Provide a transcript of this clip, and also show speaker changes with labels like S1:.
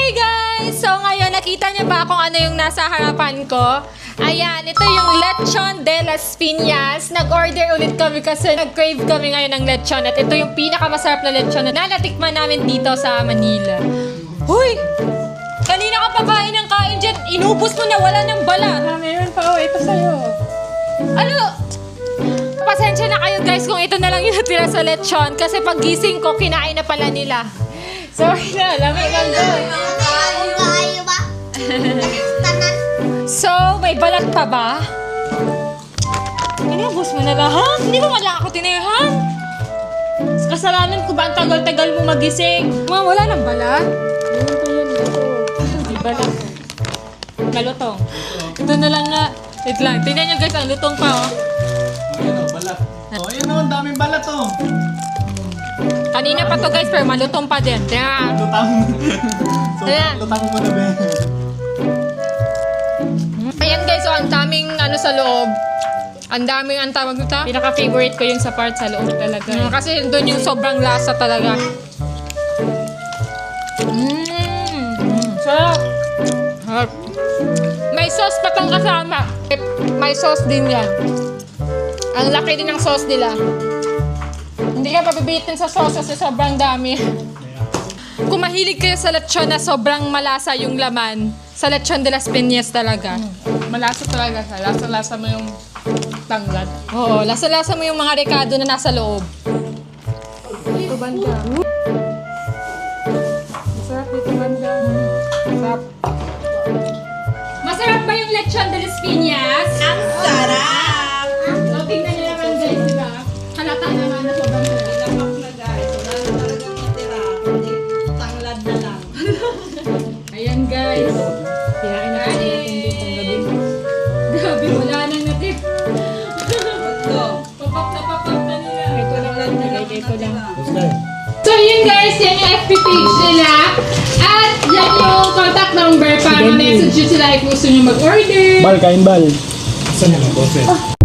S1: Hi guys! So ngayon, nakita niyo ba kung ano yung nasa harapan ko? Ayan, ito yung Lechon de las Piñas. Nag-order ulit kami kasi nag-crave kami ngayon ng lechon. At ito yung pinakamasarap na lechon na nalatikman namin dito sa Manila. Huy! Kanina ka pa kain ng kain dyan. Inubos mo na, wala ng balat.
S2: Meron pa, ito sa'yo.
S1: Ano? Pasensya na kayo guys kung ito na lang yung natira sa lechon. Kasi pag gising ko, kinain na pala nila. Sorry na, lamig ang doon.
S3: Kayo ba? Tanan.
S1: So, may balat pa ba? Inubos mo na lahat? Hindi mo wala ako tinayahan?
S2: Kasalanan ko ba ang tagal-tagal mo magising?
S1: Ma, wala ng balat?
S2: Meron pa yan, ito. Di ba lang? Malutong.
S1: Ito na lang nga. Wait lang, tingnan nyo guys, ang lutong pa oh.
S4: Ayan o, balat. O, ayan o, ang daming balat o.
S1: Kanina pa to guys, pero malutong pa din. Tingnan.
S4: Lutang. So,
S1: Ayan.
S4: lutang mo na ba?
S1: Ayan guys, so ang daming ano sa loob. Ang daming ang tawag nito.
S2: Pinaka-favorite ko yung sa part sa loob talaga.
S1: Kasi doon yung sobrang lasa talaga.
S2: Sarap!
S1: Harap. May sauce pa tong kasama. May sauce din yan. Ang laki din ng sauce nila. Hindi ka pabibitin sa sauce kasi sobrang dami. Kung mahilig kayo sa lechon na sobrang malasa yung laman, sa Lechon de las Piñas talaga.
S2: Malasa talaga siya. Lasa-lasa mo yung tanglad.
S1: Oo, lasa-lasa mo yung mga rekado na nasa loob.
S2: Ito banda. Masarap dito banda. Masarap.
S1: Masarap ba yung Lechon de las Piñas?
S3: Ang sarap!
S1: So, tingnan nyo naman guys, di ba? Halata naman na sobrang sarap.
S3: Lamak na guys. Wala na talagang itira. Tanglad na lang.
S1: Ayan guys.
S2: Kinain na kasi natin dito ang gabi.
S1: Grabe, wala nang natip.
S3: Ito.
S1: Papak na nila.
S2: Ito lang lang. Nilagay ko lang.
S1: So yun guys, yan yung FB page nila. At yan yung contact number para ma-message nyo sila if gusto nyo mag-order.
S4: Bal, kain bal. Saan yung boses?